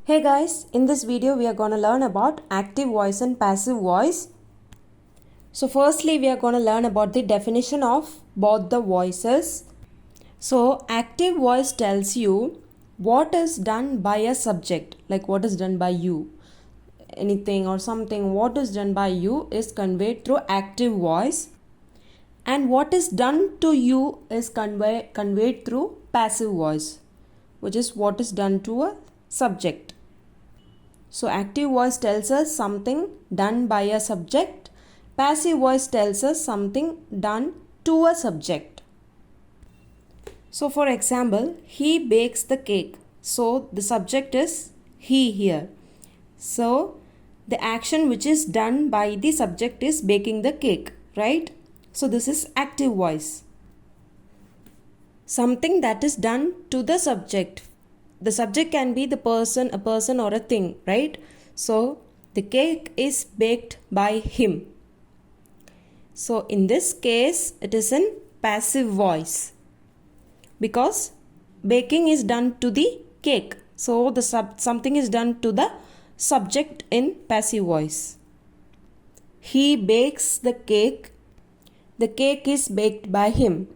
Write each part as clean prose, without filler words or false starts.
Hey guys, in this video we are going to learn about active voice and passive voice. So firstly we are going to learn about the definition of both the voices. So active voice tells you what is done by a subject, like what is done by you. Anything or something what is done by you is conveyed through active voice, and what is done to you is conveyed through passive voice, which is what is done to a subject. So active voice tells us something done by a subject. Passive voice tells us something done to a subject. So for example, he bakes the cake. So the subject is he here. So the action which is done by the subject is baking the cake, right? So this is active voice. Something that is done to the subject. The subject can be the person, a person or a thing, right? So the cake is baked by him. So in this case it is in passive voice because baking is done to the cake. So the something is done to the subject in passive voice. He bakes the cake. The cake is baked by him.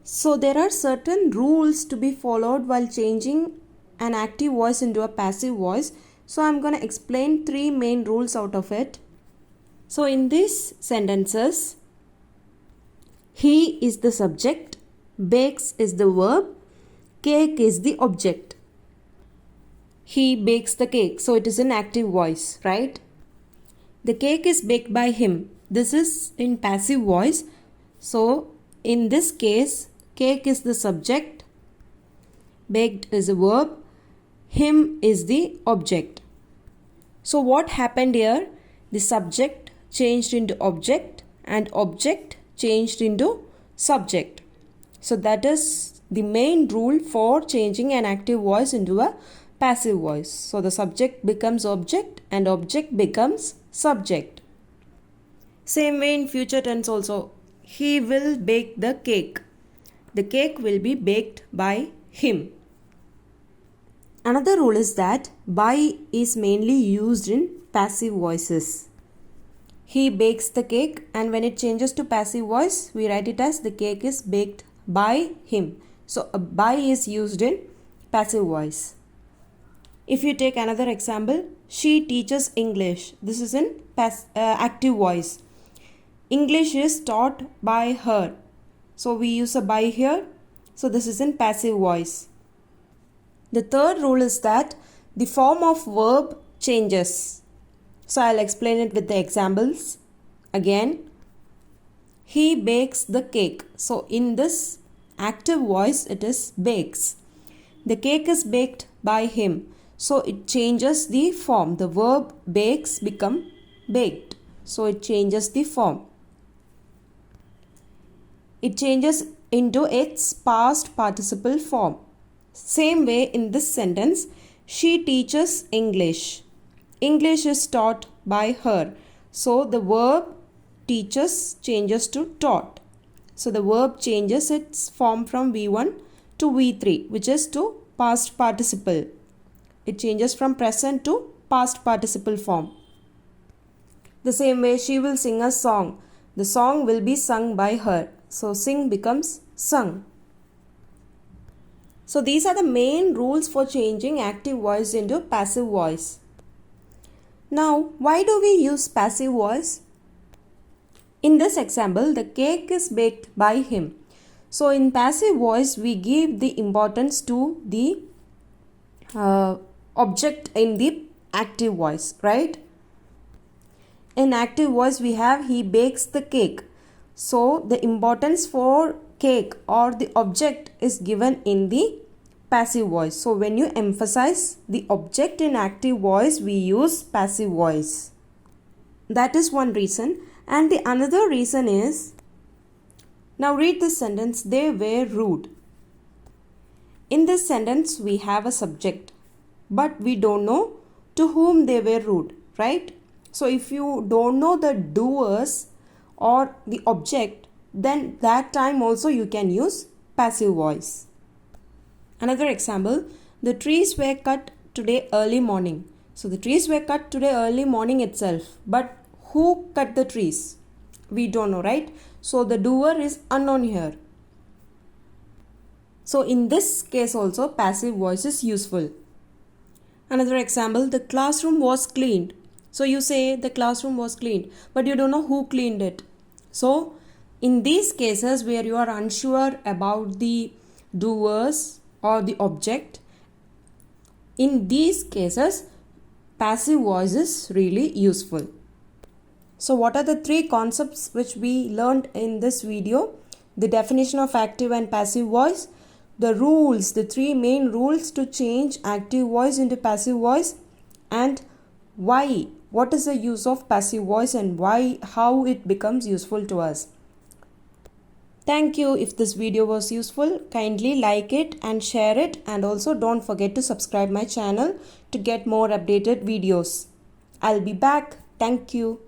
So there are certain rules to be followed while changing an active voice into a passive voice. So I'm going to explain three main rules out of it. So in these sentences, he is the subject, bakes is the verb, cake is the object. He bakes the cake, so it is an active voice, right? The cake is baked by him. This is in passive voice. So in this case, cake is the subject, baked is a verb, him is the object. So what happened here? The subject changed into object and object changed into subject. So that is the main rule for changing an active voice into a passive voice. So the subject becomes object and object becomes subject. Same way in future tense also. He will bake the cake. The cake will be baked by him. Another rule is that by is mainly used in passive voices. He bakes the cake, and when it changes to passive voice, we write it as the cake is baked by him. So a by is used in passive voice. If you take another example, she teaches English. This is in active voice. English is taught by her. So we use a by here. So this is in passive voice. The third rule is that the form of verb changes. So I'll explain it with the examples. Again, he bakes the cake. So in this active voice it is bakes. The cake is baked by him. So it changes the form. The verb bakes become baked. So it changes the form. It changes into its past participle form. Same way in this sentence, she teaches English. English is taught by her. So the verb teaches changes to taught. So the verb changes its form from V1 to V3, which is to past participle. It changes from present to past participle form. The same way, she will sing a song. The song will be sung by her. So sing becomes sung. So these are the main rules for changing active voice into passive voice. Now, why do we use passive voice? In this example, the cake is baked by him. So in passive voice, we give the importance to the object in the active voice, right? In active voice, we have he bakes the cake. So the importance for cake or the object is given in the passive voice. So when you emphasize the object in active voice, we use passive voice. That is one reason. And the another reason is, now read this sentence, they were rude. In this sentence, we have a subject, but we don't know to whom they were rude, right? So if you don't know the doers or the object, then that time also you can use passive voice. Another example, the trees were cut today early morning. So the trees were cut today early morning itself. But who cut the trees? We don't know, right? So the doer is unknown here. So in this case also passive voice is useful. Another example, the classroom was cleaned. So you say the classroom was cleaned, but you don't know who cleaned it. So in these cases where you are unsure about the doers or the object, in these cases passive voice is really useful. So what are the three concepts which we learned in this video? The definition of active and passive voice, the rules, the three main rules to change active voice into passive voice, and why, what is the use of passive voice and why, how it becomes useful to us. Thank you. If this video was useful, kindly like it and share it, and also don't forget to subscribe my channel to get more updated videos. I'll be back. Thank you.